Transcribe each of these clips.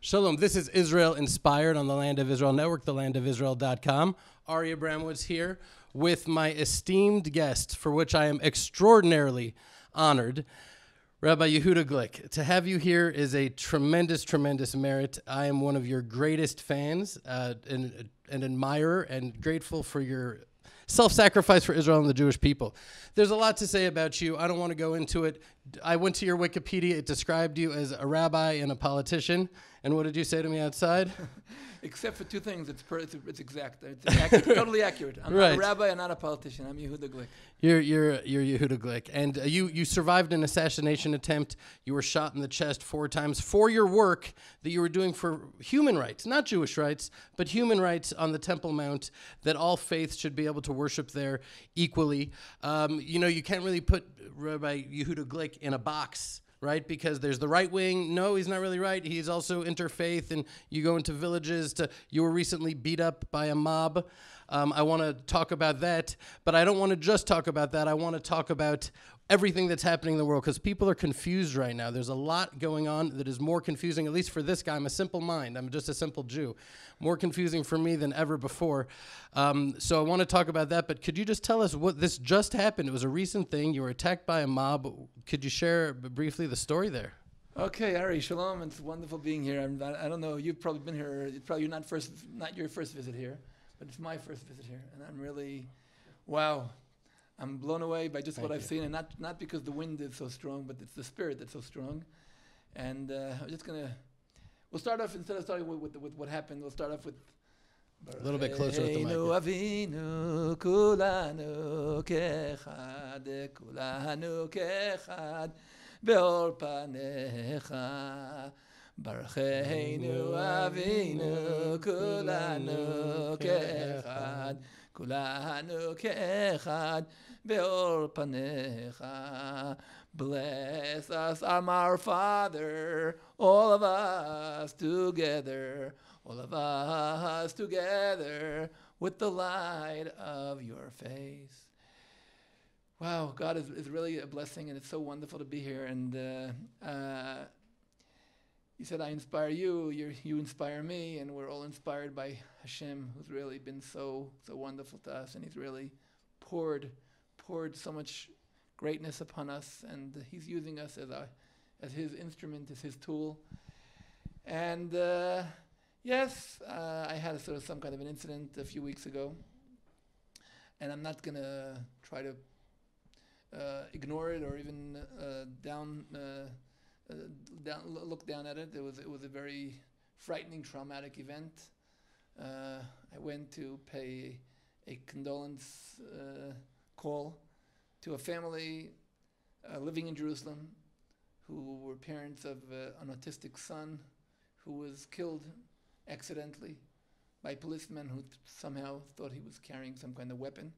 Shalom, this is Israel Inspired on the Land of Israel Network, thelandofisrael.com. Ari Abramowitz here with my esteemed guest, for which I am extraordinarily honored, Rabbi Yehudah Glick. To have you here is a tremendous, tremendous merit. I am one of your greatest fans, and an admirer, and grateful for your self-sacrifice for Israel and the Jewish people. There's a lot to say about you. I don't want to go into it. I went to your Wikipedia. It described you as a rabbi and a politician. And what did you say to me outside? Except for two things, it's exact. It's accurate, totally accurate. I'm not a rabbi, I'm not a politician. I'm Yehudah Glick. You're Yehudah Glick. And you survived an assassination attempt. You were shot in the chest 4 times for your work that you were doing for human rights, not Jewish rights, but human rights on the Temple Mount, that all faiths should be able to worship there equally. You can't really put Rabbi Yehudah Glick in a box, right? Because there's the right wing. No, he's not really right. He's also interfaith, and you go into villages. You were recently beat up by a mob. I want to talk about that, but I don't want to just talk about that. I want to talk about everything that's happening in the world, because people are confused right now. There's a lot going on that is more confusing, at least for this guy. I'm a simple mind. I'm just a simple Jew. More confusing for me than ever before. So I want to talk about that, but could you just tell us what this just happened? It was a recent thing. You were attacked by a mob. Could you share briefly the story there? Okay, Ari, Shalom. It's wonderful being here. I don't know, you've probably been here. It's probably not your first visit here, but it's my first visit here. And I'm really, wow. I'm blown away by just what I've seen, and not because the wind is so strong, but it's the spirit that's so strong. And I'm just we'll start off, instead of starting with what happened, we'll start off with a little bit closer with the mic. Avinu kulanu kechad, kulanu kechad, beor panecha. Barucheinu Avinu kulanu kechad, kulanu kechad, beor panecha. Bless us, our Father, all of us together, with the light of your face. Wow, God is really a blessing, and it's so wonderful to be here. And you said I inspire you, you inspire me, and we're all inspired by Hashem, who's really been so wonderful to us, and He's really poured so much greatness upon us, and He's using us as His instrument, as His tool. And yes, I had some kind of an incident a few weeks ago, and I'm not gonna try to ignore it or even look down at it. It was a very frightening, traumatic event. I went to pay a condolence call to a family living in Jerusalem who were parents of an autistic son who was killed accidentally by policemen who somehow thought he was carrying some kind of weapon.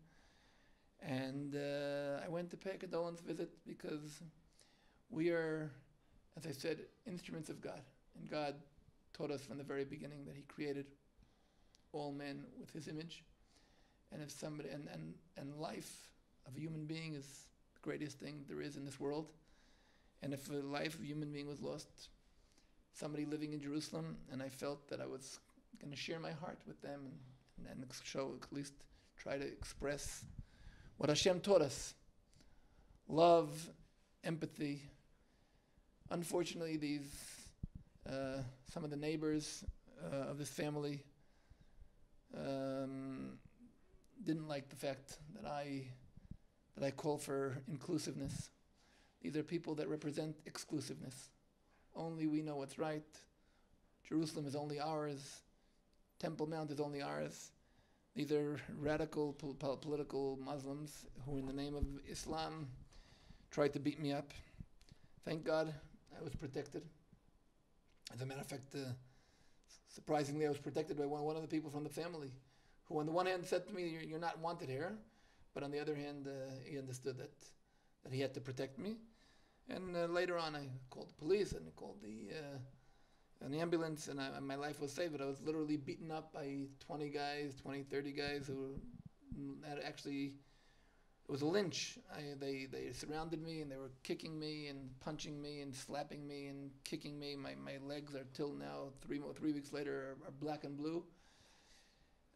And I went to pay a condolence visit because we are, as I said, instruments of God. And God taught us from the very beginning that He created all men with His image. And if somebody and life of a human being is the greatest thing there is in this world. And if the life of a human being was lost, somebody living in Jerusalem, and I felt that I was going to share my heart with them and show, at least try to express what Hashem taught us. Love, empathy. Unfortunately, some of the neighbors of this family didn't like the fact that I call for inclusiveness. These are people that represent exclusiveness. Only we know what's right. Jerusalem is only ours. Temple Mount is only ours. These are radical political Muslims who, in the name of Islam, tried to beat me up. Thank God I was protected. As a matter of fact, surprisingly, I was protected by one of the people from the family, who on the one hand said to me, "You're not wanted here," but on the other hand, he understood that he had to protect me. And later on, I called the police and I called an ambulance, and my life was saved. But I was literally beaten up by 20, 30 guys who had actually it was a lynch. They surrounded me and they were kicking me and punching me and slapping me and kicking me. My legs are till now 3 weeks later are black and blue.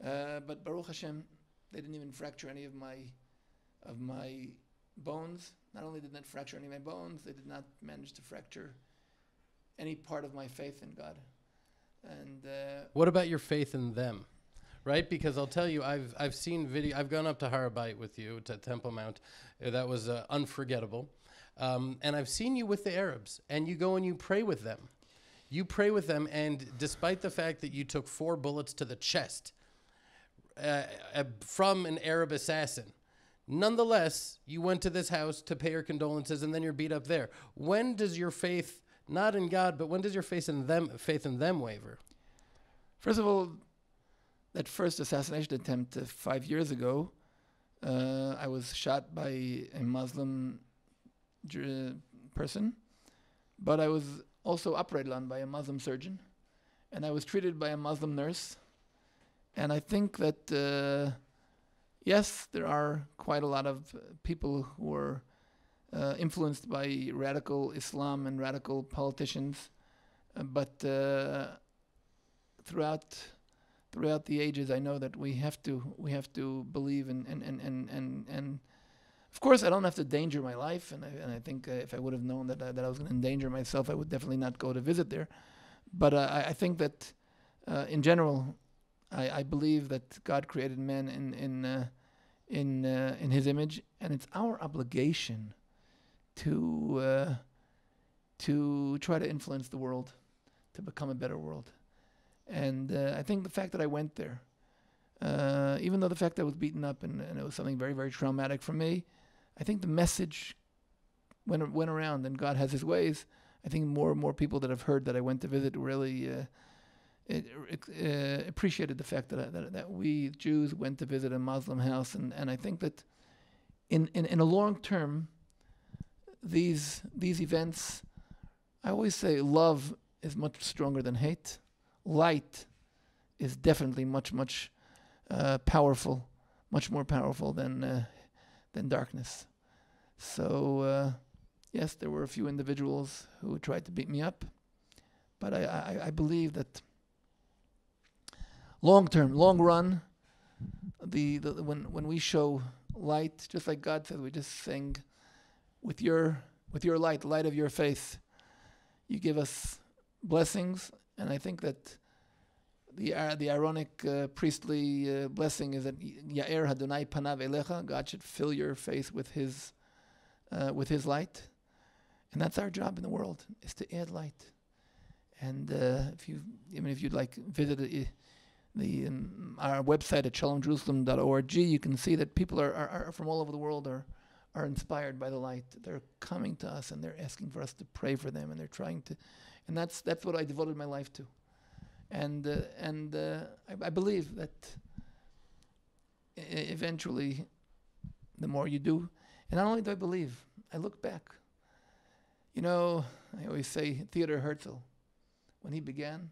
But Baruch Hashem, they didn't even fracture any of my bones. Not only did not fracture any of my bones, they did not manage to fracture any part of my faith in God. And what about your faith in them? Right, because I'll tell you, I've seen video. I've gone up to Har HaBayit with you to Temple Mount. That was unforgettable. And I've seen you with the Arabs, and you go and you pray with them. You pray with them, and despite the fact that you took 4 bullets to the chest from an Arab assassin, nonetheless, you went to this house to pay your condolences, and then you're beat up there. When does your faith, not in God, but when does your faith in them waver? First of all, that first assassination attempt 5 years ago, I was shot by a Muslim person, but I was also operated on by a Muslim surgeon, and I was treated by a Muslim nurse. And I think that, yes, there are quite a lot of people who are influenced by radical Islam and radical politicians, but throughout the ages, I know that we have to believe and of course I don't have to endanger my life, and I think if I would have known that I was going to endanger myself, I would definitely not go to visit there. But I think that in general, I believe that God created man in His image, and it's our obligation to try to influence the world, to become a better world. And I think the fact that I went there, even though the fact that I was beaten up and it was something very, very traumatic for me, I think the message went around, and God has His ways. I think more and more people that have heard that I went to visit really appreciated the fact that we Jews went to visit a Muslim house. And I think that in a long term, these events, I always say love is much stronger than hate. Light is definitely much powerful, much more powerful than darkness. So yes, there were a few individuals who tried to beat me up, but I believe that long run, when we show light, just like God said, we just sing with your light, the light of your faith, you give us blessings. And I think that the ironic priestly blessing is that Ya'er Hadonai Panav Elecha, God should fill your face with His light, and that's our job in the world, is to add light. And if you'd like visit our website at shalomjerusalem.org, you can see that people are from all over the world are inspired by the light. They're coming to us and they're asking for us to pray for them, and they're trying to. And that's what I devoted my life to, and I believe that eventually, the more you do, and not only do I believe, I look back. You know, I always say Theodor Herzl, when he began,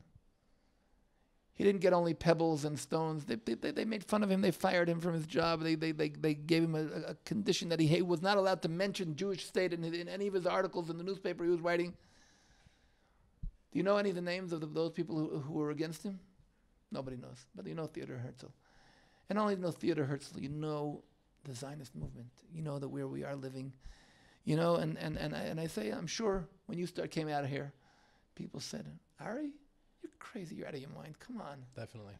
he didn't get only pebbles and stones. They made fun of him. They fired him from his job. They gave him a condition that he was not allowed to mention Jewish state in any of his articles in the newspaper he was writing. Do you know any of the names of those people who were against him? Nobody knows. But you know Theodor Herzl. And not only know Theodor Herzl, you know the Zionist movement. You know that where we are living. You know, and I say, I'm sure when you came out of here, people said, Ari, you're crazy. You're out of your mind. Come on. Definitely.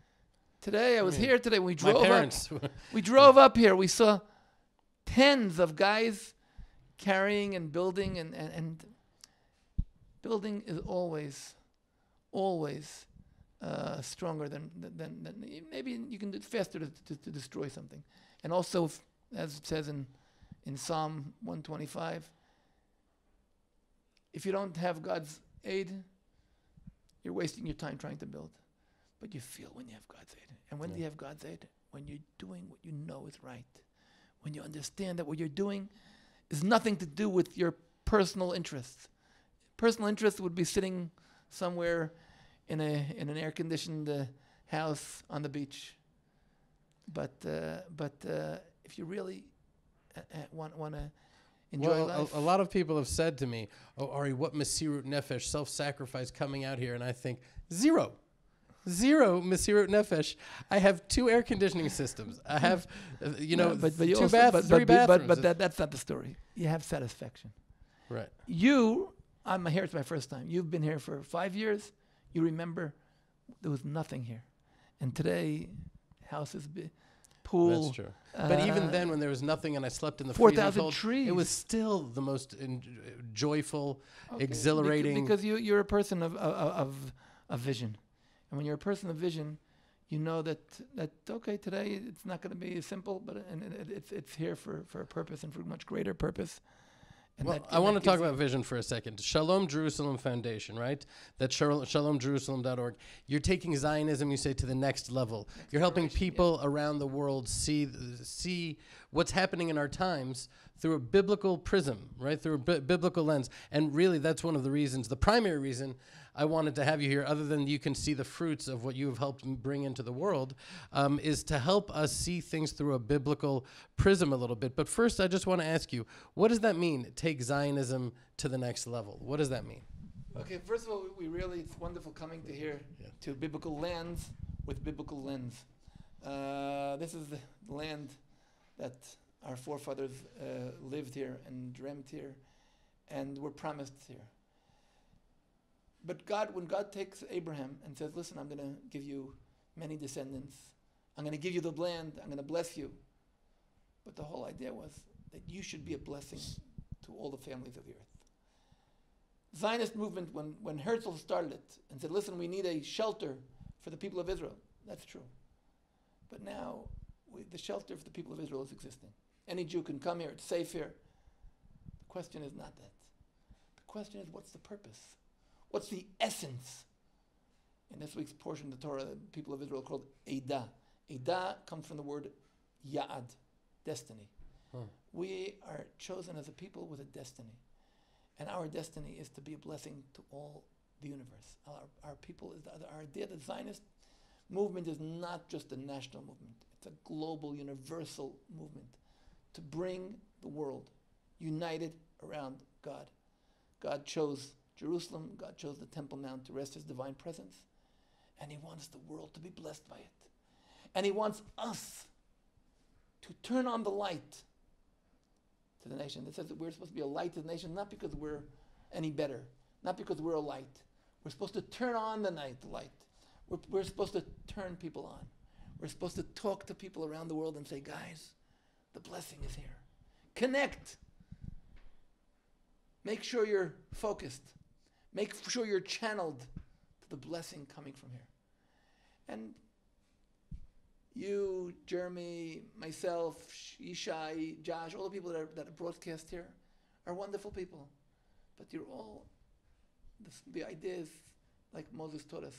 Today, I was here today. When we drove my parents. We drove up here. We saw tens of guys carrying and building, and building is always stronger than maybe you can do it faster to destroy something. And also, as it says in Psalm 125, if you don't have God's aid, you're wasting your time trying to build. But you feel when you have God's aid. And when do you have God's aid? When you're doing what you know is right. When you understand that what you're doing is nothing to do with your personal interests. Personal interest would be sitting somewhere in an air-conditioned house on the beach. But if you really want to enjoy life. A lot of people have said to me, "Oh, Ari, what Mesirut Nefesh, self-sacrifice coming out here?" And I think zero Mesirut Nefesh. I have 2 air conditioning systems. I have, but 2 also, bathrooms, 3 bathrooms. But that's not the story. You have satisfaction. Right. I'm here. It's my first time. You've been here for 5 years. You remember there was nothing here, and today, houses, pool. That's true. But even then, when there was nothing and I slept in the 4,000 freezing cold, trees. it was still the most joyful, exhilarating. Because you're a person of vision, and when you're a person of vision, you know that okay, today it's not going to be simple, but it's here for a purpose and for a much greater purpose. And well, I want to talk about vision for a second. Shalom Jerusalem Foundation, right? That's shalomjerusalem.org. You're taking Zionism, you say, to the next level. You're helping people around the world see what's happening in our times through a biblical prism, right? Through a biblical lens. And really, that's one of the reasons, the primary reason I wanted to have you here, other than you can see the fruits of what you have helped bring into the world, is to help us see things through a biblical prism a little bit. But first, I just want to ask you, what does that mean, take Zionism to the next level? What does that mean? Okay, first of all, it's wonderful coming to here to biblical lands with biblical lens. This is the land that our forefathers lived here and dreamt here and were promised here. But when God takes Abraham and says, listen, I'm going to give you many descendants. I'm going to give you the land. I'm going to bless you. But the whole idea was that you should be a blessing to all the families of the earth. Zionist movement, when Herzl started it and said, listen, we need a shelter for the people of Israel. That's true. But now the shelter for the people of Israel is existing. Any Jew can come here. It's safe here. The question is not that. The question is, what's the purpose? What's the essence? In this week's portion of the Torah, the people of Israel are called Eidah. Eidah comes from the word Ya'ad, destiny. We are chosen as a people with a destiny. And our destiny is to be a blessing to all the universe. Our people, our idea, the Zionist movement is not just a national movement. It's a global, universal movement to bring the world united around God. God chose Jerusalem, God chose the Temple Mount to rest his divine presence, and he wants the world to be blessed by it. And he wants us to turn on the light to the nation. It says that we're supposed to be a light to the nation, not because we're any better, not because we're a light. We're supposed to turn on the light. We're supposed to turn people on. We're supposed to talk to people around the world and say, guys, the blessing is here. Connect. Make sure you're focused. Make sure you're channeled to the blessing coming from here. And you, Jeremy, myself, Yishai, Josh, all the people that are broadcast here are wonderful people. But you're all, the idea is, like Moses taught us,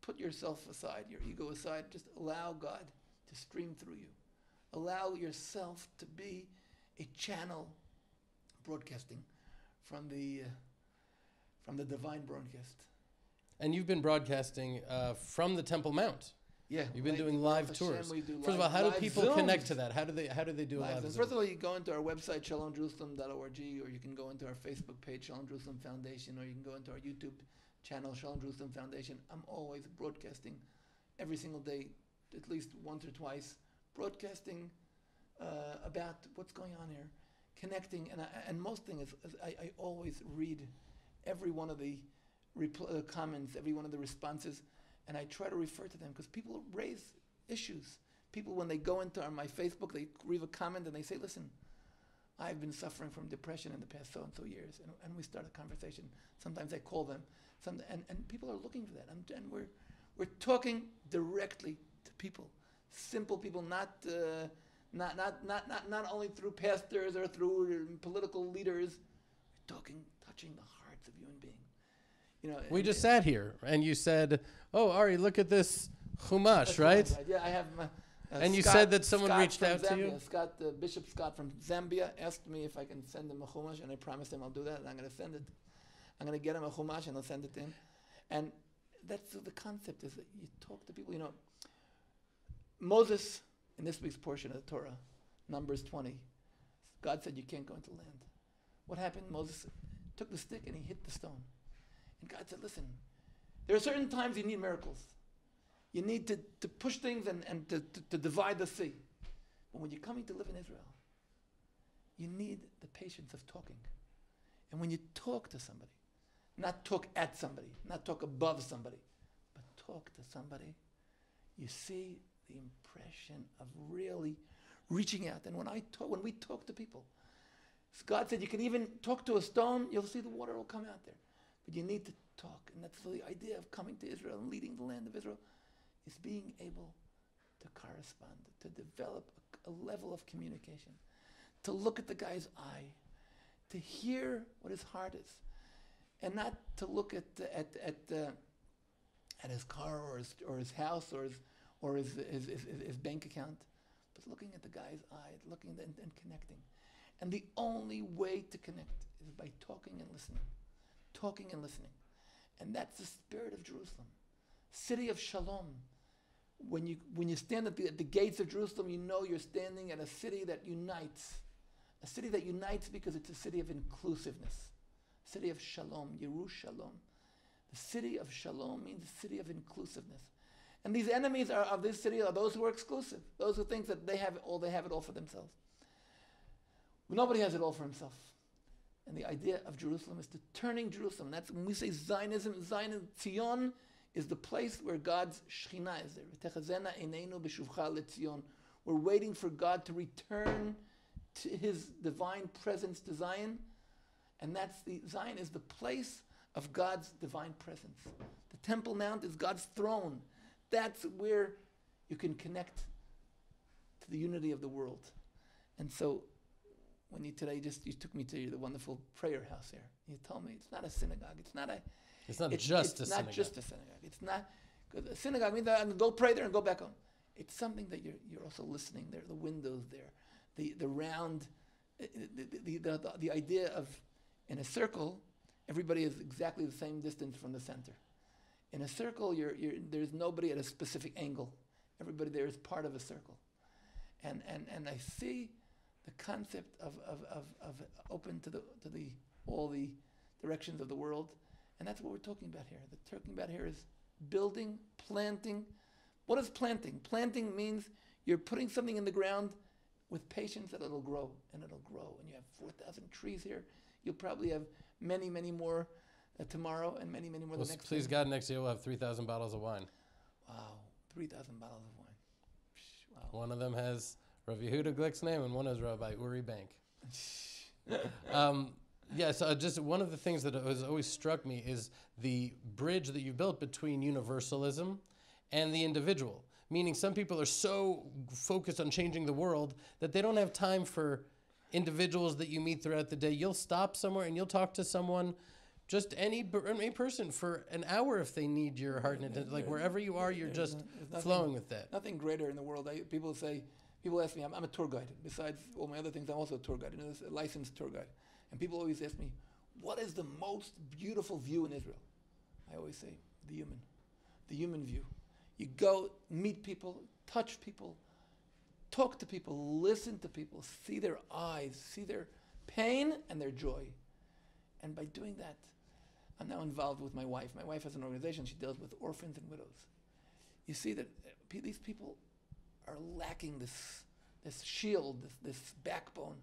put yourself aside, your ego aside, just allow God to stream through you. Allow yourself to be a channel broadcasting from the divine broadcast. And you've been broadcasting from the Temple Mount. Yeah, you've been doing live tours. First of all, how do people connect to that? How do they do live Zooms? First of all, you go into our website, shalomjerusalem.org, or you can go into our Facebook page, Shalom Jerusalem Foundation, or you can go into our YouTube channel, Shalom Jerusalem Foundation. I'm always broadcasting every single day, at least once or twice, broadcasting about what's going on here, connecting. And most thing is I always read every one of the comments, every one of the responses, and I try to refer to them because people raise issues. People, when they go into my Facebook, they leave a comment and they say, listen, I've been suffering from depression in the past so-and-so years. And we start a conversation. Sometimes I call them. And people are looking for that. And we're talking directly to people. Simple people, not only through pastors or through political leaders. We're touching the hearts of human beings. We just sat here, and you said, "Oh, Ari, look at this chumash, right?" Yeah, I have. And you said that someone reached out to you. Bishop Scott from Zambia asked me if I can send him a chumash, and I promised him I'll do that, and I'm going to send it. I'm going to get him a chumash, and I'll send it to him. And that's the concept: is that you talk to people. Moses in this week's portion of the Torah, Numbers 20, God said you can't go into the land. What happened? Moses took the stick and he hit the stone. And God said, listen, there are certain times you need miracles. You need to push things and to divide the sea. But when you're coming to live in Israel, you need the patience of talking. And when you talk to somebody, not talk at somebody, not talk above somebody, but talk to somebody, you see the impression of really reaching out. And when we talk to people, God said you can even talk to a stone, you'll see the water will come out there. But you need to talk. And that's the idea of coming to Israel and leading the land of Israel, is being able to correspond, to develop a level of communication, to look at the guy's eye, to hear what his heart is, and not to look at his car or his house or his bank account, but looking at the guy's eye, looking and connecting. And the only way to connect is by talking and listening. Talking and listening. And that's the spirit of Jerusalem. City of Shalom. When you stand at the gates of Jerusalem, you know you're standing at a city that unites. A city that unites because it's a city of inclusiveness. City of Shalom, Yerushalom. The city of Shalom means the city of inclusiveness. And these enemies of this city are those who are exclusive. Those who think that they have it all for themselves. Nobody has it all for himself. And the idea of Jerusalem is to turning Jerusalem. That's when we say Zionism, Zion is the place where God's Shekhinah is there. We're waiting for God to return to his divine presence to Zion. And Zion is the place of God's divine presence. The Temple Mount is God's throne. That's where you can connect to the unity of the world. And so, when you took me to the wonderful prayer house here. You told me it's not a synagogue. It's not just a synagogue. It's not, because a synagogue means that I can go pray there and go back home. It's something that you're also listening there. The windows there, the round, the idea of in a circle, everybody is exactly the same distance from the center. In a circle, there's nobody at a specific angle. Everybody there is part of a circle, and I see the concept of open to all the directions of the world, and that's what we're talking about here. The talking about here is building, planting. What is planting? Planting means you're putting something in the ground with patience that it'll grow, and it'll grow. And you have 4,000 trees here. You'll probably have many, many more tomorrow, and many, many more the next. Please God, next year we'll have 3,000 bottles of wine. Wow, 3,000 bottles of wine. Wow. One of them has Rav Yehudah Glick's name, and one is Rabbi Uri Bank. Just one of the things that has always struck me is the bridge that you built between universalism and the individual. Meaning some people are so focused on changing the world that they don't have time for individuals that you meet throughout the day. You'll stop somewhere and you'll talk to someone, just any person, for an hour if they need your heart and attention. Like wherever you are, you're just flowing with that. Nothing greater in the world. People ask me, I'm a tour guide. Besides all my other things, I'm also a tour guide, a licensed tour guide. And people always ask me, what is the most beautiful view in Israel? I always say, the human view. You go, meet people, touch people, talk to people, listen to people, see their eyes, see their pain and their joy. And by doing that, I'm now involved with my wife. My wife has an organization. She deals with orphans and widows. You see that these people are lacking this shield, this backbone.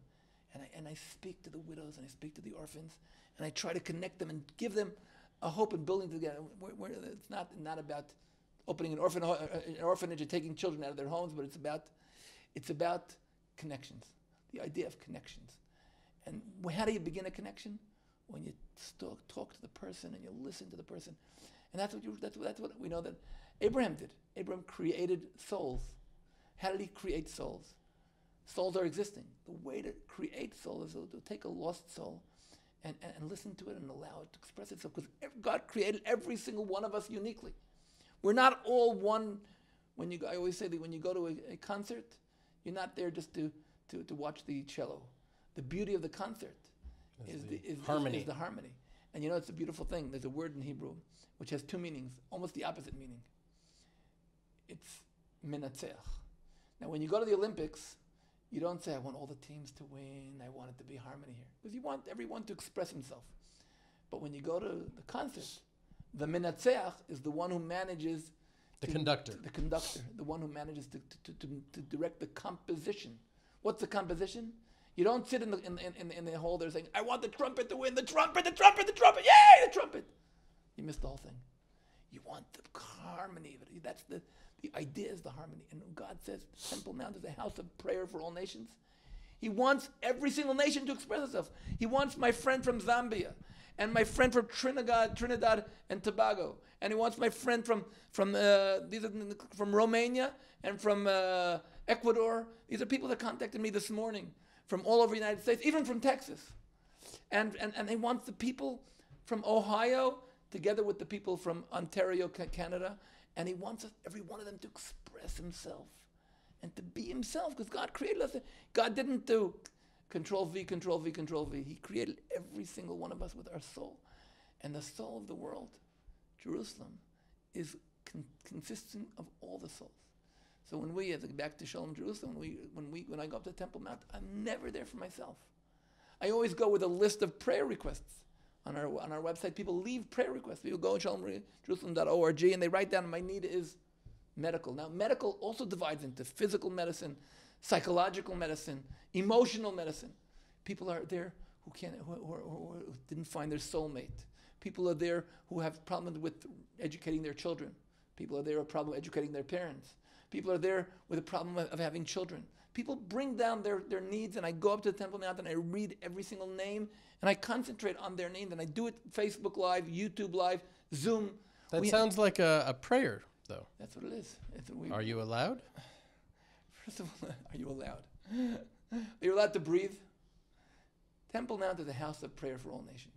And I speak to the widows and I speak to the orphans and I try to connect them and give them a hope and building together. It's not about opening an orphanage and taking children out of their homes, but it's about connections, the idea of connections. And how do you begin a connection? When you talk to the person and you listen to the person. And that's what we know that Abraham did. Abraham created souls. How did he create souls? Souls are existing. The way to create soul is to take a lost soul and listen to it and allow it to express itself. Because God created every single one of us uniquely. We're not all one. I always say that when you go to a concert, you're not there just to watch the cello. The beauty of the concert is the harmony. And it's a beautiful thing. There's a word in Hebrew which has two meanings, almost the opposite meaning. It's menatzeach. Now, when you go to the Olympics, you don't say, I want all the teams to win. I want it to be harmony here. Because you want everyone to express himself. But when you go to the concert, the menatzeach is the one who manages... The conductor, the one who manages to direct the composition. What's the composition? You don't sit in the hall there saying, I want the trumpet to win, the trumpet, yay, the trumpet. You missed the whole thing. You want the harmony. That's the idea is the harmony. And God says, Temple Mount is a house of prayer for all nations. He wants every single nation to express itself. He wants my friend from Zambia, and my friend from Trinidad and Tobago, and he wants my friend from Romania and from Ecuador. These are people that contacted me this morning from all over the United States, even from Texas. And he wants the people from Ohio together with the people from Ontario, Canada, and he wants every one of them to express himself and to be himself, because God created us. God didn't do Control V, Control V, Control V. He created every single one of us with our soul. And the soul of the world, Jerusalem, is consistent of all the souls. So when we, back to Shalom, Jerusalem, when I go up to Temple Mount, I'm never there for myself. I always go with a list of prayer requests. On our website, people leave prayer requests. People go to shalomjerusalem.org and they write down, my need is medical. Now, medical also divides into physical medicine, psychological medicine, emotional medicine. People are there who didn't find their soulmate. People are there who have problems with educating their children. People are there with a problem educating their parents. People are there with a problem of having children. People bring down their needs, and I go up to the Temple Mount and I read every single name, and I concentrate on their names, and I do it Facebook Live, YouTube Live, Zoom. That sounds like a prayer, though. That's what it is. Are you allowed? First of all, are you allowed? Are you allowed to breathe? Temple Mount is a house of prayer for all nations.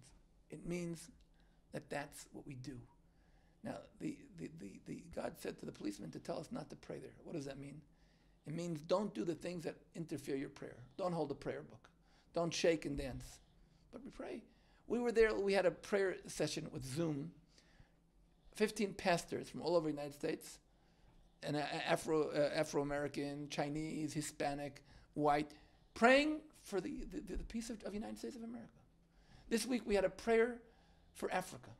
It means that that's what we do. Now, the God said to the policeman to tell us not to pray there. What does that mean? It means don't do the things that interfere your prayer. Don't hold a prayer book. Don't shake and dance. But we pray. We were there, we had a prayer session with Zoom. 15 pastors from all over the United States, and Afro-American, Chinese, Hispanic, white, praying for the peace of the United States of America. This week we had a prayer for Africa.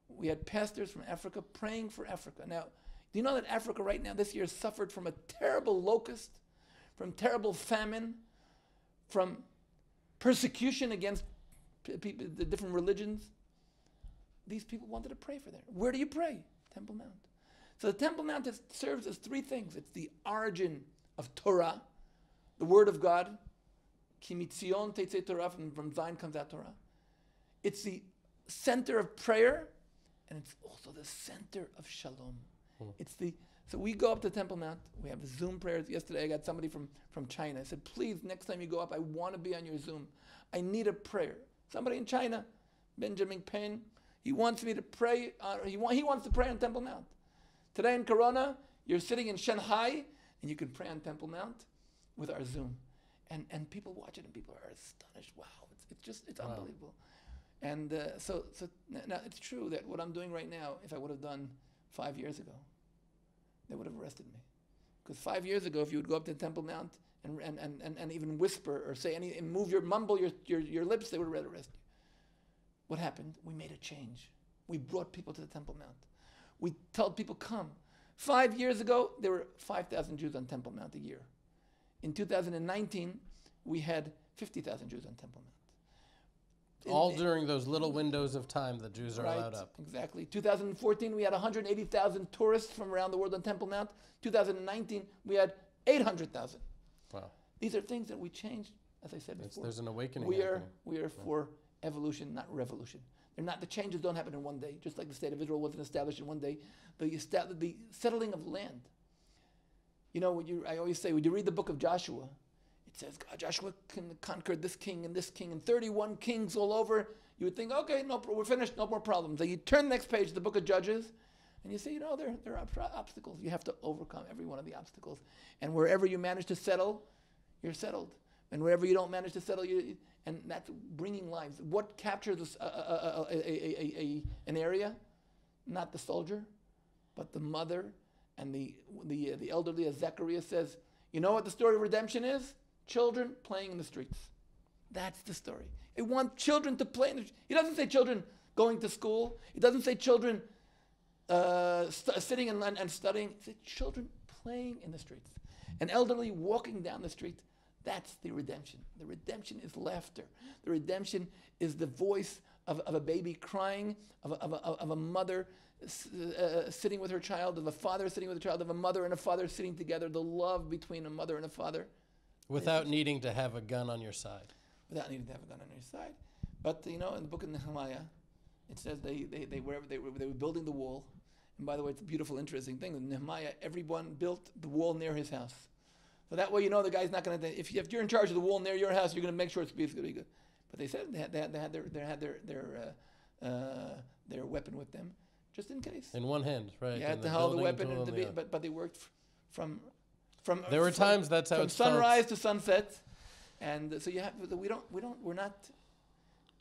We had pastors from Africa praying for Africa. Now, do you know that Africa right now this year suffered from a terrible locust, from terrible famine, from persecution against people, the different religions? These people wanted to pray for them. Where do you pray? Temple Mount. So the Temple Mount serves as three things. It's the origin of Torah, the Word of God. Ki mitzion tetzeh Torah, from Zion comes out Torah. It's the center of prayer, and it's also the center of Shalom. So we go up to Temple Mount. We have Zoom prayers. Yesterday I got somebody from China. I said, please, next time you go up, I want to be on your Zoom. I need a prayer. Somebody in China, Benjamin Payne, he wants me to pray. He wants to pray on Temple Mount. Today in Corona, you're sitting in Shanghai, and you can pray on Temple Mount with our Zoom. And people watch it, and people are astonished. Wow, it's unbelievable. And so now it's true that what I'm doing right now, if I would have done 5 years ago, they would have arrested me. Because 5 years ago, if you would go up to Temple Mount and even whisper or say and mumble your lips, they would have arrested you. What happened? We made a change. We brought people to the Temple Mount. We told people, come. 5 years ago, there were 5,000 Jews on Temple Mount a year. In 2019, we had 50,000 Jews on Temple Mount. All during those little windows of time the Jews are allowed up. Exactly. 2014, we had 180,000 tourists from around the world on Temple Mount. 2019, we had 800,000. Wow. These are things that we changed, as I said before. There's an awakening. We are for evolution, not revolution. The changes don't happen in one day, just like the state of Israel wasn't established in one day. The settling of land. You know, I always say, when you read the book of Joshua, it says, God, Joshua conquered this king and 31 kings all over. You would think, okay, we're finished, no more problems. Then you turn the next page to the book of Judges, and you see, there are obstacles. You have to overcome every one of the obstacles. And wherever you manage to settle, you're settled. And wherever you don't manage to settle, and that's bringing lives. What captures an area? Not the soldier, but the mother and the elderly. As Zechariah says, You know what the story of redemption is? Children playing in the streets. That's the story. It wants children to play in the streets. He doesn't say children going to school. He doesn't say children sitting and studying. He said children playing in the streets. An elderly walking down the street. That's the redemption. The redemption is laughter. The redemption is the voice of a baby crying, of a mother sitting with her child, of a father sitting with a child, of a mother and a father sitting together, the love between a mother and a father. Without needing to have a gun on your side. Without needing to have a gun on your side. But, in the book of Nehemiah, it says they were building the wall. And by the way, it's a beautiful, interesting thing. In Nehemiah, everyone built the wall near his house. So that way the guy's not going to, if you're in charge of the wall near your house, you're going to make sure it's going to be good. But they said they had their weapon with them, just in case. In one hand, right. You had to hold the weapon, but they worked from there were times that's how from it sunrise to sunset, and so we're not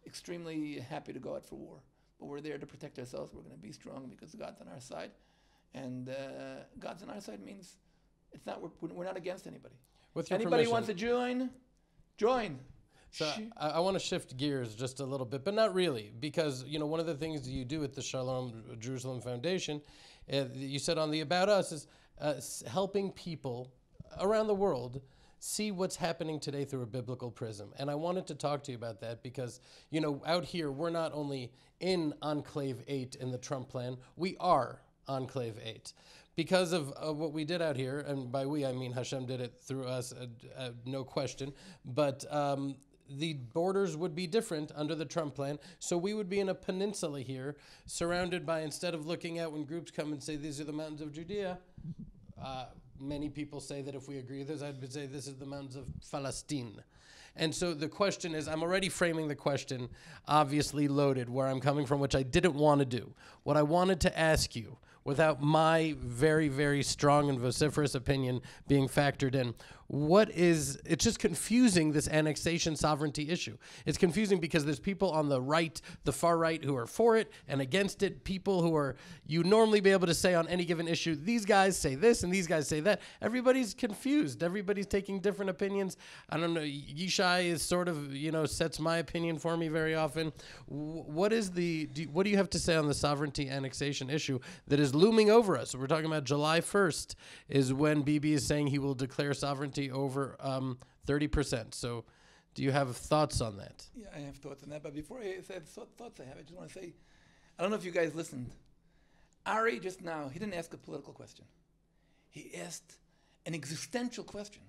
extremely happy to go out for war, but we're there to protect ourselves. We're going to be strong because God's on our side, and God's on our side means it's not we're not against anybody. With your anybody permission. wants to join. So I want to shift gears just a little bit, but not really, because one of the things that you do at the Shalom Jerusalem Foundation, you said on the About Us, is helping people around the world see what's happening today through a biblical prism. And I wanted to talk to you about that because, out here, we're not only in Enclave 8 in the Trump plan, we are Enclave 8. Because of what we did out here, and by we I mean Hashem did it through us, no question, but the borders would be different under the Trump plan, so we would be in a peninsula here, surrounded by, instead of looking out when groups come and say, these are the mountains of Judea, many people say that if we agree with this, I'd say this is the mountains of Palestine. And so the question is, I'm already framing the question, obviously loaded, where I'm coming from, which I didn't want to do. What I wanted to ask you, without my very, very strong and vociferous opinion being factored in, it's just confusing, this annexation sovereignty issue. It's confusing because there's people on the right, the far right, who are for it and against it, people who are, you normally be able to say on any given issue, these guys say this and these guys say that. Everybody's confused. Everybody's taking different opinions. I don't know, Yishai is sort of, sets my opinion for me very often. What do you have to say on the sovereignty annexation issue that is looming over us? We're talking about July 1st is when Bibi is saying he will declare sovereignty over 30%. So do you have thoughts on that? Yeah, I have thoughts on that. But before I say thoughts I have, I just want to say, I don't know if you guys listened. Ari just now, he didn't ask a political question. He asked an existential question.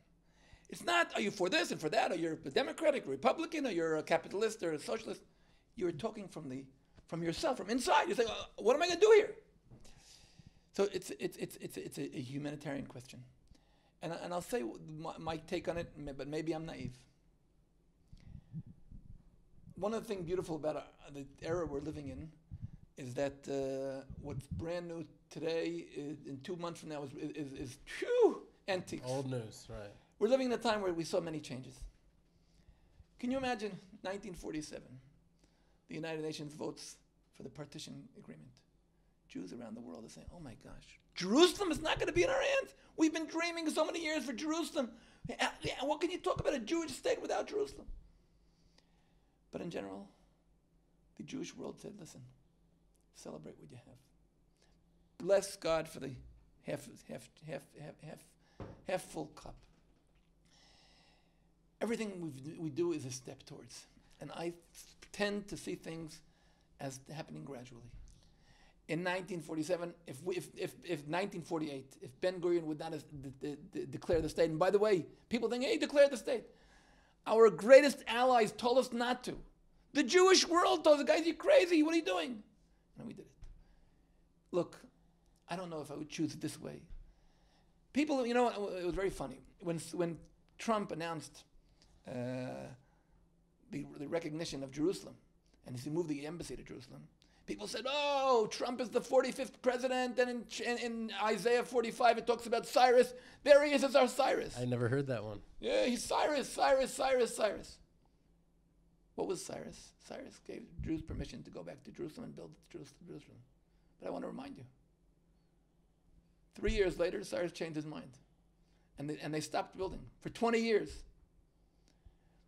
It's not, are you for this and for that, or you're a Democratic, Republican, or you're a capitalist or a socialist. You're talking from yourself, from inside. You're saying, what am I going to do here? So it's a humanitarian question. And I'll say my take on it, but maybe I'm naive. One of the things beautiful about the era we're living in is that what's brand new today, in 2 months from now, is antiques. Old news, right. We're living in a time where we saw many changes. Can you imagine 1947? The United Nations votes for the partition agreement. Jews around the world are saying, oh my gosh, Jerusalem is not going to be in our hands. We've been dreaming so many years for Jerusalem. What can you talk about a Jewish state without Jerusalem? But in general, the Jewish world said, listen, celebrate what you have. Bless God for the half full cup. Everything we do is a step towards. And I tend to see things as happening gradually. In 1947, if 1948, if Ben Gurion would not have declare the state, and by the way, people think, hey, declare the state. Our greatest allies told us not to. The Jewish world told us, guys, you're crazy, what are you doing? And we did it. Look, I don't know if I would choose it this way. People, it was very funny. When Trump announced the recognition of Jerusalem, and he moved the embassy to Jerusalem, people said, oh, Trump is the 45th president, and in Isaiah 45 it talks about Cyrus. There he is as our Cyrus. I never heard that one. Yeah, he's Cyrus. What was Cyrus? Cyrus gave Jews permission to go back to Jerusalem and build Jerusalem. But I want to remind you, 3 years later, Cyrus changed his mind. and they stopped building for 20 years.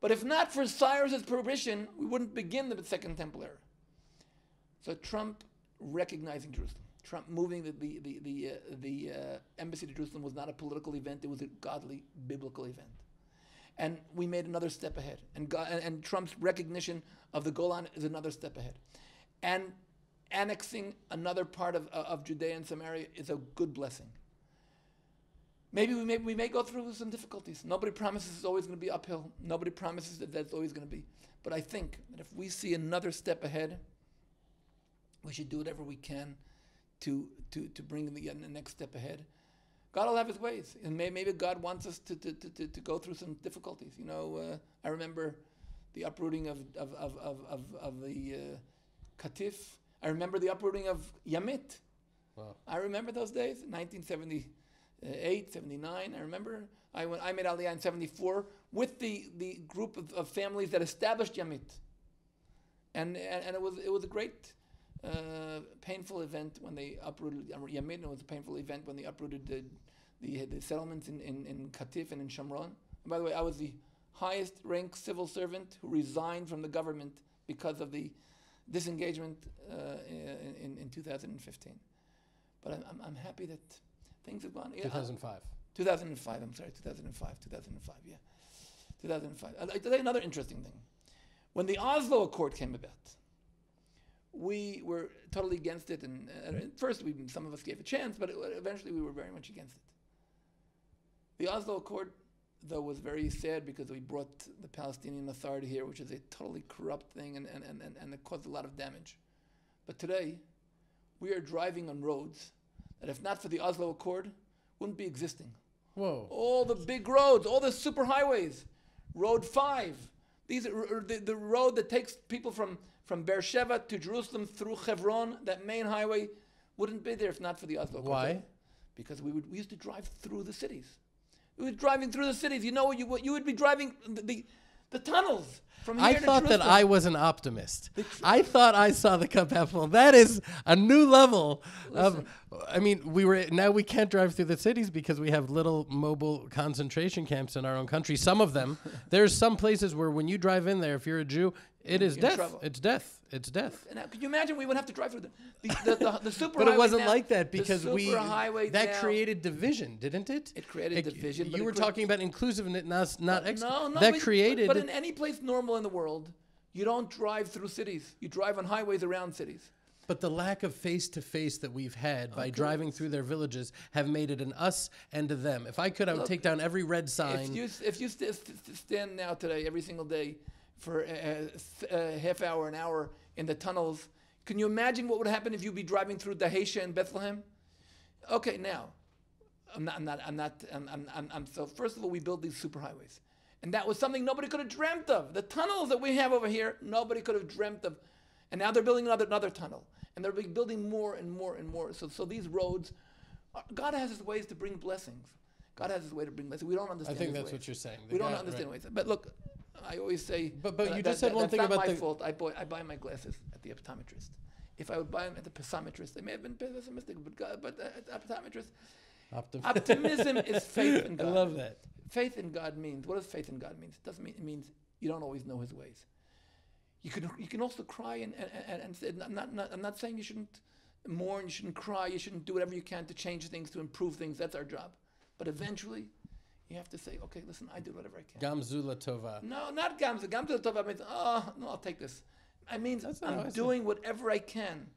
But if not for Cyrus's prohibition, we wouldn't begin the Second Temple era. So Trump recognizing Jerusalem, Trump moving the embassy to Jerusalem was not a political event; it was a godly, biblical event. And we made another step ahead. And Trump's recognition of the Golan is another step ahead. And annexing another part of Judea and Samaria is a good blessing. Maybe we may go through some difficulties. Nobody promises it's always going to be uphill. Nobody promises that that's always going to be. But I think that if we see another step ahead, we should do whatever we can to bring the next step ahead. God will have His ways, and maybe God wants us to go through some difficulties. You know, I remember the uprooting of the Katif. I remember the uprooting of Yamit. Wow. I remember those days, 1978, 79. I remember I made Aliyah in 74 with the group of families that established Yamit, and it was a great. Painful event when they uprooted Yamit. It was a painful event when they uprooted the settlements in Katif and in Shomron. And by the way, I was the highest ranked civil servant who resigned from the government because of the disengagement in 2015. But I'm happy that things have gone. 2005. 2005. I'm sorry, 2005. Yeah, 2005. I'll tell you another interesting thing. When the Oslo Accord came about, we were totally against it, and at first some of us gave a chance, but eventually we were very much against it. The Oslo Accord, though, was very sad because we brought the Palestinian Authority here, which is a totally corrupt thing, and it caused a lot of damage. But today, we are driving on roads that, if not for the Oslo Accord, wouldn't be existing. Whoa. All the big roads, all the superhighways, Road 5, these are the road that takes people from Beersheba to Jerusalem through Hebron, that main highway, wouldn't be there if not for the Oslo Accord. Why? Because we used to drive through the cities. We were driving through the cities. You know, you would be driving the tunnels from here I to thought that Jerusalem. I was an optimist. I thought I saw the cup half full. That is a new level of. I mean, now we can't drive through the cities because we have little mobile concentration camps in our own country. Some of them. There's some places where when you drive in there, if you're a Jew, it is death. Trouble. It's death. It's death. Now, could you imagine we would have to drive through the superhighway? But it wasn't now, like that because that now, created division, didn't it? It created division. You were talking about inclusiveness, not no. That created. But in any place normal in the world, you don't drive through cities. You drive on highways around cities. But the lack of face-to-face that we've had by driving through their villages have made it an us and a them. If I could, I would take down every red sign. If you stand now today, every single day, for a half hour, an hour in the tunnels, can you imagine what would happen if you'd be driving through Dahisha and Bethlehem? Okay, now, so first of all, we built these superhighways. And that was something nobody could have dreamt of. The tunnels that we have over here, nobody could have dreamt of. And now they're building another tunnel. And they're building more and more and more. So these roads, God has His ways to bring blessings. God has His way to bring blessings. We don't understand I think His that's ways. what you're saying. We don't understand ways. But look, I always say... But you just said one thing about that's not my fault. I buy my glasses at the optometrist. If I would buy them at the pessimetrist, they may have been pessimistic, but optometrist... Optimism is faith in God. I love that. Faith in God means... What does faith in God mean? It means you don't always know His ways. You can also cry and say, I'm not saying you shouldn't mourn, you shouldn't cry, you shouldn't do whatever you can to change things, to improve things. That's our job. But eventually, you have to say, okay, listen, I did whatever I can. Gamzula Tova. No, not Gamzula. Gamzula Tova means, no, I'll take this. It means I'm doing whatever I can.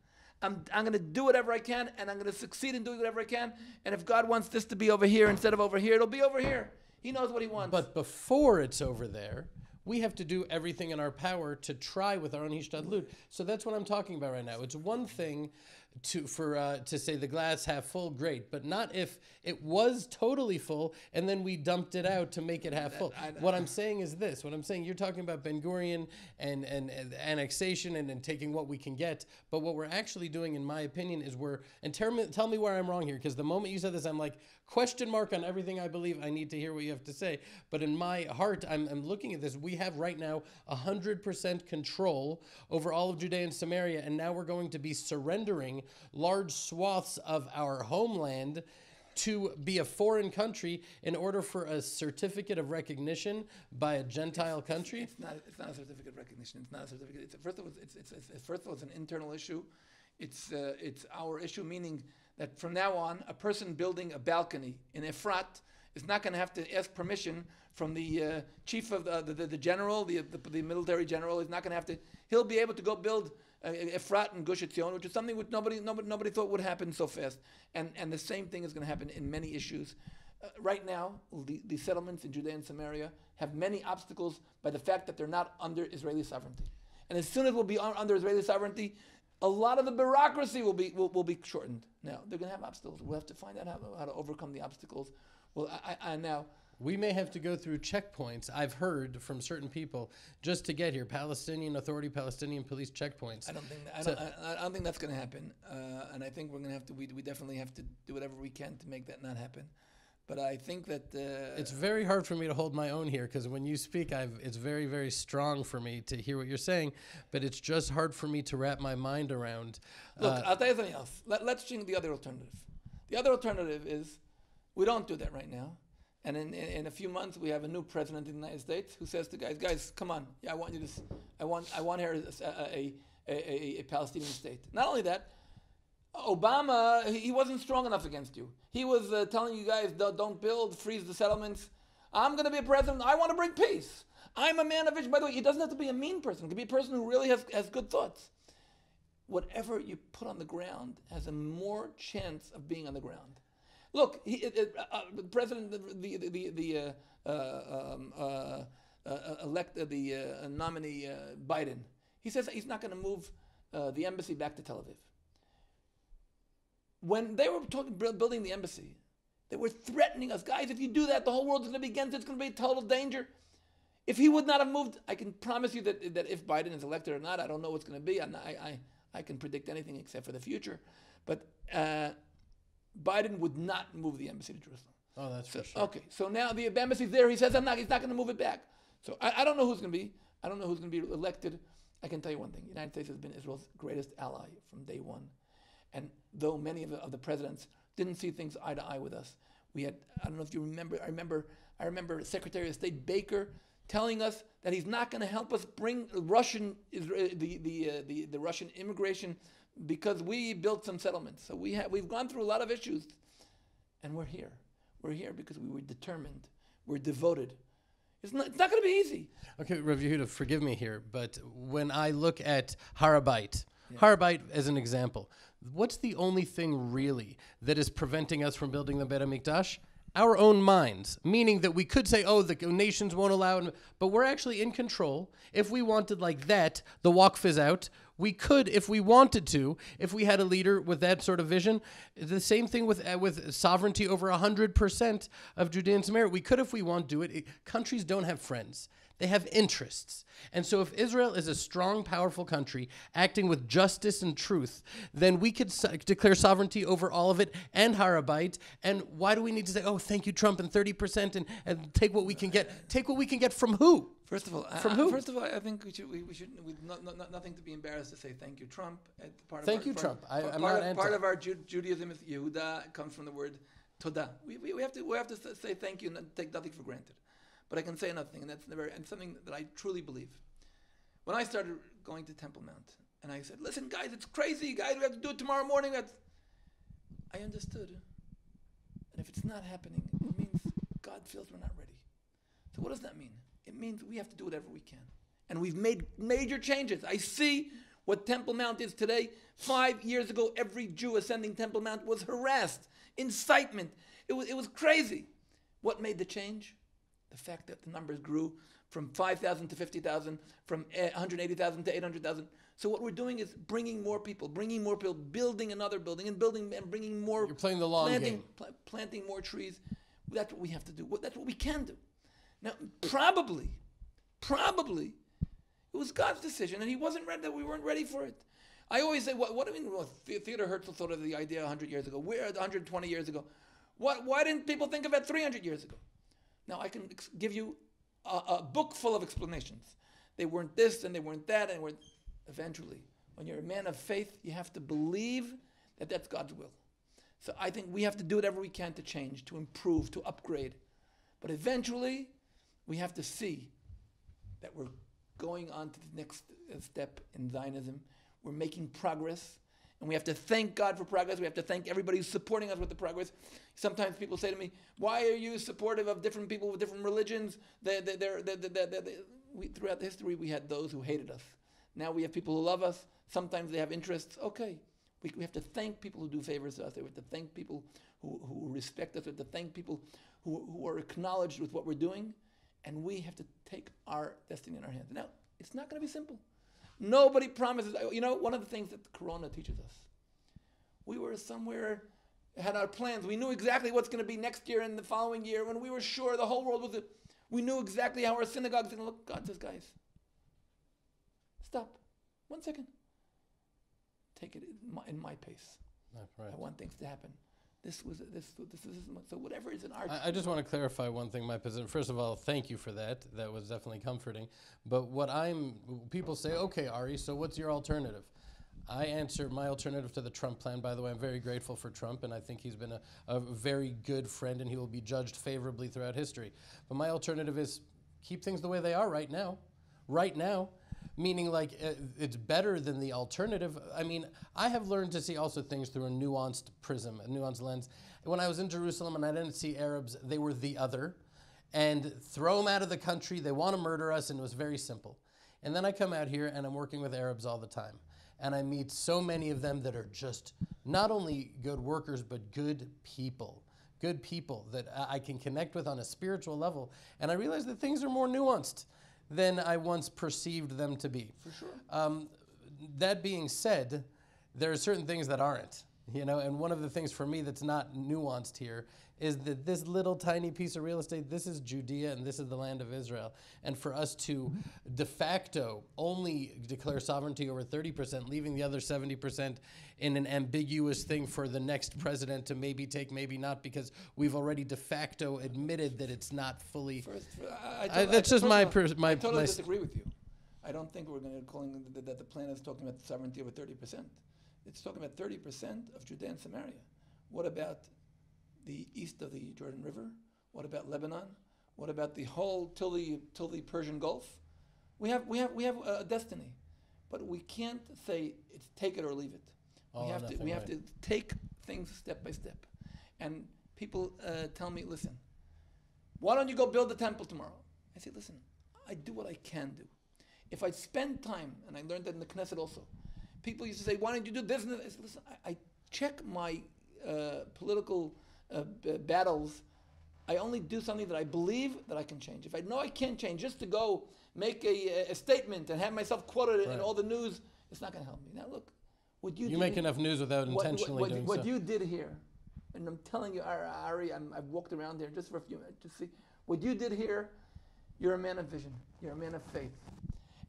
I'm going to do whatever I can, and I'm going to succeed in doing whatever I can. And if God wants this to be over here instead of over here, it'll be over here. He knows what He wants. But before it's over there, we have to do everything in our power to try with our own hishtadlut. So that's what I'm talking about right now. It's one thing to say the glass half full, great, but not if it was totally full and then we dumped it out to make it half full. What I'm saying is this. What I'm saying, you're talking about Ben Gurion and annexation and taking what we can get, but what we're actually doing, in my opinion, is tell me where I'm wrong here, because the moment you said this, I'm like, question mark on everything I believe. I need to hear what you have to say. But in my heart, I'm looking at this. We have right now 100% control over all of Judea and Samaria, and now we're going to be surrendering large swaths of our homeland to be a foreign country in order for a certificate of recognition by a Gentile country? It's not a certificate of recognition. It's not a certificate. First of all, it's an internal issue. It's our issue, meaning that from now on, a person building a balcony in Efrat is not going to have to ask permission from the chief of the general, the military general. Is not going to have to. He'll be able to go build Efrat and Gush Etzion, which is something which nobody thought would happen so fast. And the same thing is going to happen in many issues. Right now, the settlements in Judea and Samaria have many obstacles by the fact that they're not under Israeli sovereignty. And as soon as we'll be under Israeli sovereignty, a lot of the bureaucracy will be shortened. Now they're going to have obstacles. We'll have to find out how to overcome the obstacles. Well, now. We may have to go through checkpoints. I've heard from certain people just to get here, Palestinian Authority, Palestinian police checkpoints. I don't think that's going to happen. And I think we're going to have to. We definitely have to do whatever we can to make that not happen. But I think that it's very hard for me to hold my own here because when you speak, it's very, very strong for me to hear what you're saying. But it's just hard for me to wrap my mind around. Look, I'll tell you something else. Let's think the other alternative. The other alternative is we don't do that right now. And in a few months, we have a new president in the United States who says to guys, come on, I want here a Palestinian state. Not only that, Obama, he wasn't strong enough against you. He was telling you guys, don't build, freeze the settlements. I'm going to be a president. I want to bring peace. I'm a man of vision. By the way, he doesn't have to be a mean person. He can be a person who really has good thoughts. Whatever you put on the ground has a more chance of being on the ground. Look, the president, the nominee Biden, he says he's not going to move the embassy back to Tel Aviv. When they were building the embassy, they were threatening us, guys. If you do that, the whole world is going to be against it. It's going to be a total danger. If he would not have moved, I can promise you that if Biden is elected or not, I don't know what's going to be. I can predict anything except for the future, but. Biden would not move the embassy to Jerusalem. Oh, that's for sure. Okay, so now the embassy's there. He says he's not going to move it back. So I don't know who's going to be. I don't know who's going to be elected. I can tell you one thing: the United States has been Israel's greatest ally from day one. And though many of the presidents didn't see things eye to eye with us, we had. I don't know if you remember. I remember Secretary of State Baker telling us that he's not going to help us bring the Russian immigration. Because we built some settlements. So we've gone through a lot of issues. And we're here. We're here because we were determined. We're devoted. It's not going to be easy. Okay, Rav Yehudah, forgive me here, but when I look at Har HaBayit as an example, what's the only thing really that is preventing us from building the Beit HaMikdash? Our own minds, meaning that we could say, oh, the nations won't allow it, but we're actually in control. If we wanted like that, the Waqf is out. We could, if we wanted to, if we had a leader with that sort of vision. The same thing with sovereignty over 100% of Judea and Samaria. We could if we want to do it. Countries don't have friends. They have interests. And so if Israel is a strong, powerful country acting with justice and truth, then we could declare sovereignty over all of it and Har HaBayit. And why do we need to say, oh, thank you, Trump, and 30% and take what we can get? Take what we can get from who? First of all, I think we should nothing to be embarrassed to say thank you, Trump. Thank you, Trump. I'm not anti. Part of our Judaism is Yehudah comes from the word Todah. We have to say thank you and take nothing for granted. But I can say another thing, and something that I truly believe. When I started going to Temple Mount, and I said, "Listen, guys, it's crazy, guys. We have to do it tomorrow morning." I understood, and if it's not happening, it means God feels we're not ready. So what does that mean? It means we have to do whatever we can. And we've made major changes. I see what Temple Mount is today. 5 years ago, every Jew ascending Temple Mount was harassed, incitement. It was crazy. What made the change? The fact that the numbers grew from 5,000 to 50,000, from 180,000 to 800,000. So what we're doing is bringing more people, building another building, and bringing more. You're playing the long game. Planting more trees. That's what we have to do. That's what we can do. Now, probably, it was God's decision, and He wasn't ready. That we weren't ready for it. I always say, what do you mean? Well, Theodor Herzl thought of the idea 100 years ago. We're 120 years ago. Why didn't people think of it 300 years ago? Now I can give you a book full of explanations. They weren't this and they weren't that, and eventually, when you're a man of faith, you have to believe that that's God's will. So I think we have to do whatever we can to change, to improve, to upgrade. But eventually, we have to see that we're going on to the next step in Zionism. We're making progress. And we have to thank God for progress. We have to thank everybody who's supporting us with the progress. Sometimes people say to me, why are you supportive of different people with different religions? Throughout history, we had those who hated us. Now we have people who love us. Sometimes they have interests. Okay. We have to thank people who do favors to us. We have to thank people who respect us. We have to thank people who are acknowledged with what we're doing. And we have to take our destiny in our hands. Now, it's not going to be simple. Nobody promises. One of the things that Corona teaches us, we were somewhere, had our plans. We knew exactly what's going to be next year and the following year. When we were sure the whole world was, we knew exactly how our synagogue's going to look. God says, guys, stop. 1 second. Take it in my pace. Right. I want things to happen. This is so whatever is in our. I just want to clarify one thing, my position. First of all, thank you for that. That was definitely comforting. But people say, okay, Ari, so what's your alternative? I answer my alternative to the Trump plan. By the way, I'm very grateful for Trump, and I think he's been a very good friend, and he will be judged favorably throughout history. But my alternative is keep things the way they are right now. Right now. Meaning it's better than the alternative. I mean, I have learned to see also things through a nuanced prism, a nuanced lens. When I was in Jerusalem and I didn't see Arabs, they were the other. And throw them out of the country, they want to murder us, and it was very simple. And then I come out here and I'm working with Arabs all the time. And I meet so many of them that are just not only good workers, but good people. Good people that I can connect with on a spiritual level. And I realize that things are more nuanced than I once perceived them to be. For sure. That being said, there are certain things that aren't, and one of the things for me that's not nuanced here is that this little tiny piece of real estate, this is Judea and this is the land of Israel. And for us to de facto only declare sovereignty over 30%, leaving the other 70% in an ambiguous thing for the next president to maybe take, maybe not, because we've already de facto admitted that it's not fully. That's just my. I totally disagree with you. I don't think we're going to call that the plan is talking about sovereignty over 30%. It's talking about 30% of Judea and Samaria. What about the east of the Jordan River? What about Lebanon? What about the whole till the Persian Gulf? We have a destiny, but we can't say it's take it or leave it. We have to take things step by step. And people tell me, listen, why don't you go build the temple tomorrow? I say, listen, I do what I can do. If I spend time, and I learned that in the Knesset also, people used to say, why don't you do this? I said, listen, I check my political battles. I only do something that I believe that I can change. If I know I can't change, just to go make a statement and have myself quoted in all the news, it's not going to help me. Now look, what you make enough news without intentionally doing what you did here, and I'm telling you, Ari, I've walked around there just for a few minutes to see what you did here. You're a man of vision. You're a man of faith.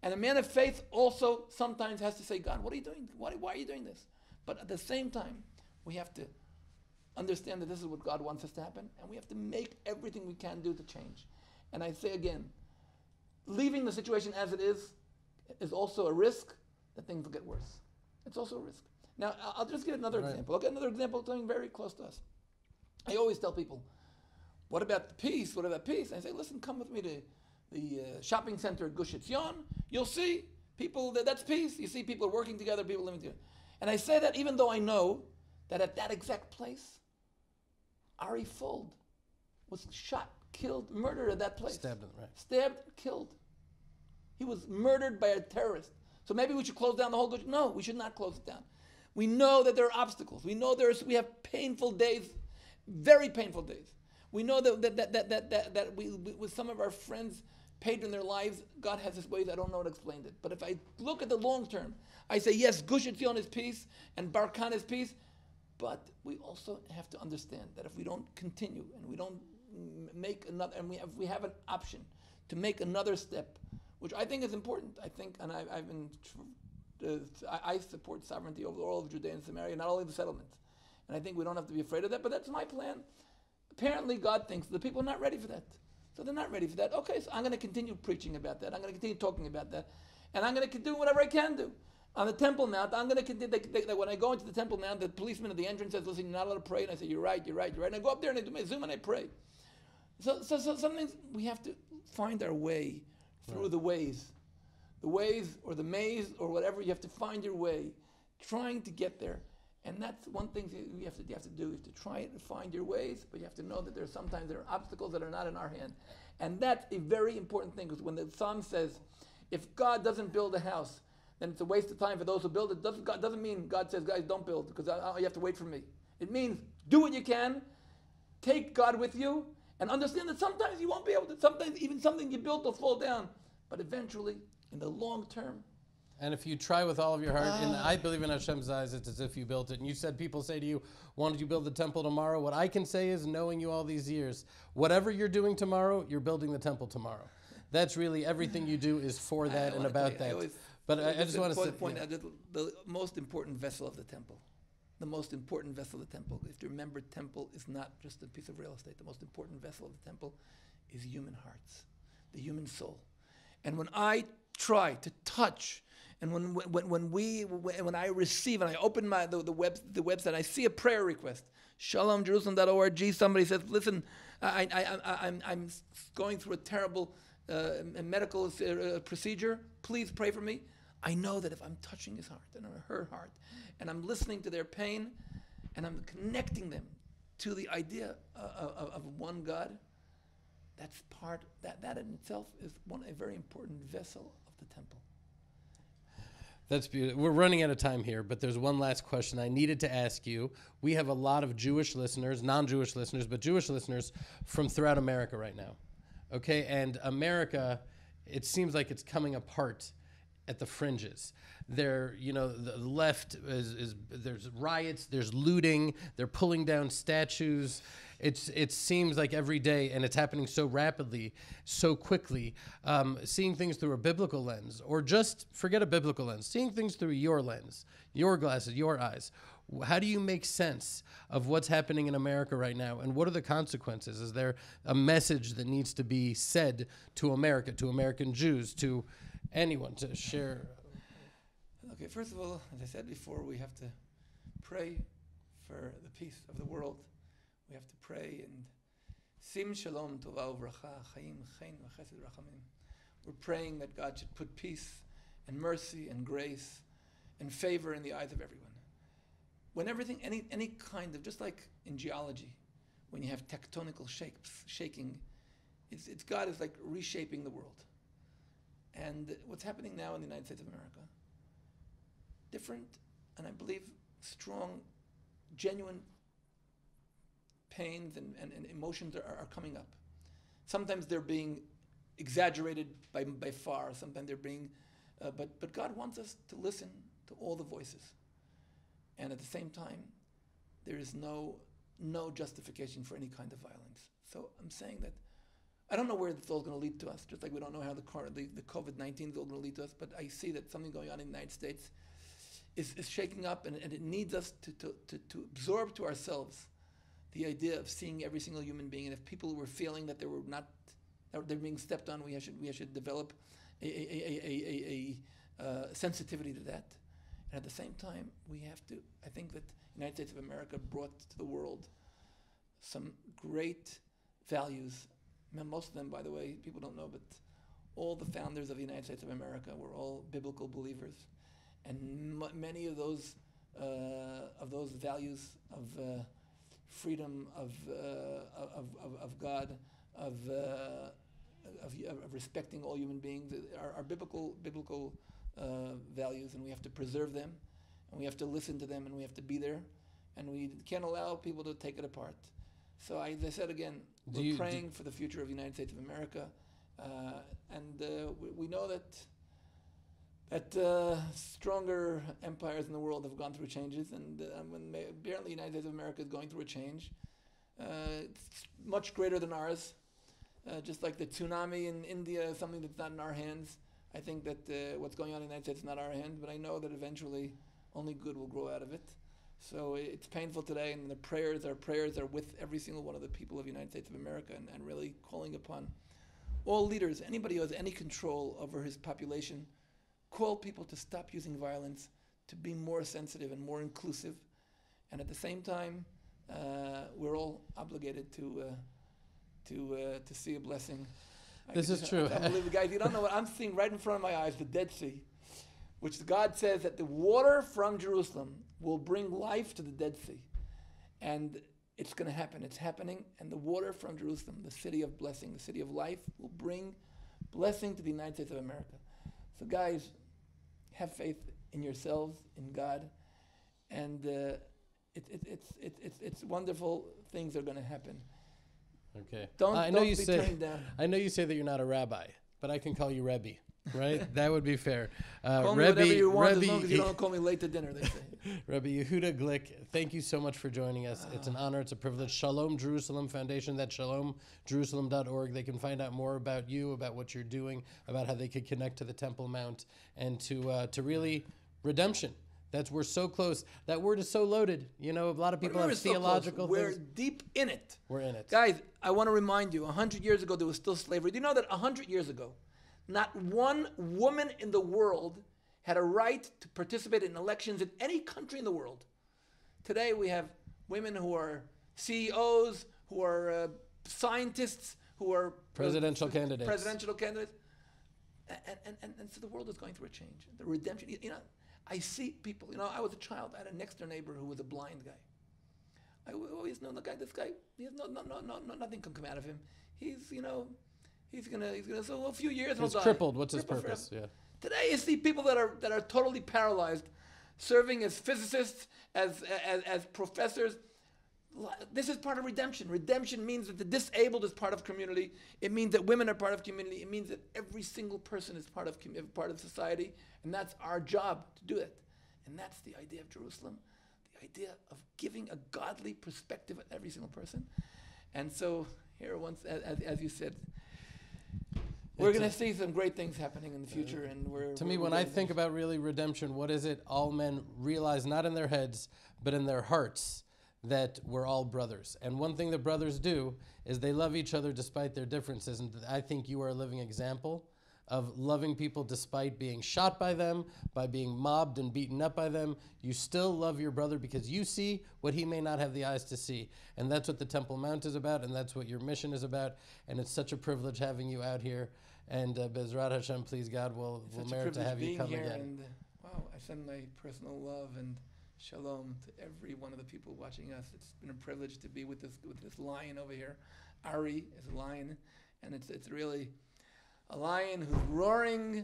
And a man of faith also sometimes has to say, God, what are you doing? Why are you doing this? But at the same time, we have to understand that this is what God wants us to happen, and we have to make everything we can do to change. And I say again, leaving the situation as it is also a risk that things will get worse. It's also a risk. Now, I'll just give another example. I'll get another example of something very close to us. I always tell people, what about the peace? What about peace? And I say, listen, come with me to the shopping center at Gush Etzion. You'll see people, that's peace. You see people working together, people living together. And I say that even though I know that at that exact place, Ari Fold was shot, killed, murdered at that place. Stabbed, killed. He was murdered by a terrorist. So maybe we should close down the whole Gush. No, we should not close it down. We know that there are obstacles. We know we have painful days, very painful days. We know that we with some of our friends paid in their lives, God has his ways, I don't know how to explain it. But if I look at the long term, I say, yes, Gush Etzion is peace and Barkan is peace, but we also have to understand that if we don't continue and we don't make another, and we have an option to make another step, which I think is important. I think, and I support sovereignty over all of Judea and Samaria, not only the settlements. And I think we don't have to be afraid of that, but that's my plan. Apparently God thinks the people are not ready for that. So they're not ready for that. Okay, so I'm going to continue preaching about that. I'm going to continue talking about that. And I'm going to do whatever I can do. On the Temple Mount, I'm going to continue. When I go into the Temple Mount, the policeman at the entrance says, listen, you're not allowed to pray. And I say, you're right. And I go up there and I do my Zoom and I pray. So sometimes we have to find our way through the ways. The ways or the maze or whatever, you have to find your way, trying to get there. And that's one thing you have to do. You have to try to find your ways, but you have to know that sometimes there are obstacles that are not in our hand. And that's a very important thing, because when the Psalm says, if God doesn't build a house, then it's a waste of time for those who build it. Doesn't mean God says, guys, don't build, because you have to wait for me. It means do what you can, take God with you, and understand that sometimes you won't be able to, sometimes even something you built will fall down. But eventually, in the long term. And if you try with all of your heart, and I believe in Hashem's eyes, it's as if you built it. And you said people say to you, why don't you build the temple tomorrow? What I can say is, knowing you all these years, whatever you're doing tomorrow, you're building the temple tomorrow. That's really everything you do is for that and about that. But I just want to point out the most important vessel of the temple. The most important vessel of the temple. If you remember, temple is not just a piece of real estate. The most important vessel of the temple is human hearts, the human soul. And when I try to touch, and when I receive, and I open the website, I see a prayer request, shalomjerusalem.org. Somebody says, listen, I'm going through a terrible medical procedure. Please pray for me. I know that if I'm touching his heart and her heart, and I'm listening to their pain, and I'm connecting them to the idea of one God, that's part, that in itself is a very important vessel of the temple. That's beautiful. We're running out of time here, but there's one last question I needed to ask you. We have a lot of Jewish listeners, non-Jewish listeners, but Jewish listeners from throughout America right now. Okay, and America, it seems like it's coming apart at the fringes. The left there's riots, there's looting, they're pulling down statues. It seems like every day, and it's happening so rapidly, so quickly. Seeing things through a biblical lens, or just forget a biblical lens, seeing things through your lens, your glasses, your eyes. How do you make sense of what's happening in America right now, and what are the consequences? Is there a message that needs to be said to America, to American Jews, to anyone to share? Okay, first of all, as I said before, we have to pray for the peace of the world. We have to pray and sim shalom tova uvracha chaim chen v'chesed rachamim. We're praying that God should put peace and mercy and grace and favor in the eyes of everyone. When everything, any kind of, just like in geology, when you have tectonical shaking, it's God is like reshaping the world. And what's happening now in the United States of America, different, and I believe strong, genuine pains and emotions are coming up. Sometimes they're being exaggerated by far. Sometimes they're being, but God wants us to listen to all the voices. And at the same time, there is no justification for any kind of violence. So I'm saying that I don't know where it's all going to lead to us, just like we don't know how the COVID-19 is all going to lead to us, but I see that something going on in the United States is shaking up, and it needs us to absorb to ourselves the idea of seeing every single human being. And if people were feeling that they're being stepped on, we should develop a sensitivity to that. And at the same time, I think that the United States of America brought to the world some great values. Most of them, by the way, people don't know, but all the founders of the United States of America were all biblical believers. And many of those values of freedom, of God, of respecting all human beings are biblical values, and we have to preserve them, and we have to listen to them, and we have to be there, and we can't allow people to take it apart. So as I said again, we're praying for the future of the United States of America, and we know that stronger empires in the world have gone through changes, and apparently the United States of America is going through a change. It's much greater than ours, just like the tsunami in India is something that's not in our hands. I think that what's going on in the United States is not our hands, but I know that eventually only good will grow out of it. So it's painful today, and our prayers are with every single one of the people of the United States of America, and really calling upon all leaders, anybody who has any control over his population, call people to stop using violence, to be more sensitive and more inclusive. And at the same time, we're all obligated to see a blessing. This is true. I believe, guys, you don't know what I'm seeing right in front of my eyes, the Dead Sea, which God says that the water from Jerusalem will bring life to the Dead Sea. And it's going to happen. It's happening. And the water from Jerusalem, the city of blessing, the city of life, will bring blessing to the United States of America. So guys, have faith in yourselves, in God. And it's wonderful things are going to happen. Okay. Don't be say, turned down. I know you say that you're not a rabbi, but I can call you Rebbe, right? That would be fair. Call me whatever you want, as long as you don't call me late to dinner, they say. Rebbe Yehudah Glick, thank you so much for joining us. It's an honor. It's a privilege. Shalom Jerusalem Foundation, that's shalomjerusalem.org. They can find out more about you, about what you're doing, about how they could connect to the Temple Mount, and to really redemption. We're so close. That word is so loaded. You know, a lot of people have theological things. We're deep in it. We're in it. Guys, I want to remind you, 100 years ago, there was still slavery. Do you know that 100 years ago, not one woman in the world had a right to participate in elections in any country in the world? Today, we have women who are CEOs, who are scientists, who are presidential candidates. And so the world is going through a change. The redemption, you know, I see people, you know, I was a child, I had a next door neighbor who was a blind guy. I always know this guy, he has nothing can come out of him. He's gonna, so a few years he'll die. He's crippled, what's his purpose? Yeah. Today you see people that are totally paralyzed, serving as physicists, as professors. This is part of redemption. Redemption means that the disabled is part of community. It means that women are part of community. It means that every single person is part of society, and that's our job to do it. And that's the idea of Jerusalem, the idea of giving a godly perspective at every single person. And so here, once as you said, we're going to see some great things happening in the future. And when I think about really redemption, what is it all men realize, not in their heads, but in their hearts, that we're all brothers. And one thing that brothers do is they love each other despite their differences. And I think you are a living example of loving people despite being shot by them, by being mobbed and beaten up by them. You still love your brother because you see what he may not have the eyes to see. And that's what the Temple Mount is about, and that's what your mission is about. And it's such a privilege having you out here. And Bezrat Hashem, please God, we'll merit to have you come again. And, I send my personal love and Shalom to every one of the people watching us. It's been a privilege to be with this lion over here. Ari is a lion, and it's really a lion who's roaring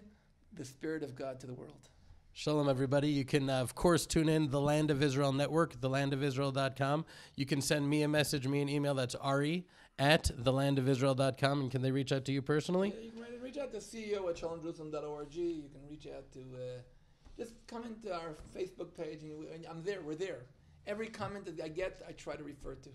the Spirit of God to the world. Shalom, everybody. You can, of course, tune in the Land of Israel Network, thelandofisrael.com. You can send me a message, me an email. That's ari@thelandofisrael.com. And can they reach out to you personally? Yeah, you can reach out to CEO at shalomjerusalem.org. You can reach out to... just come into our Facebook page, and I'm there. We're there. Every comment that I get, I try to refer to.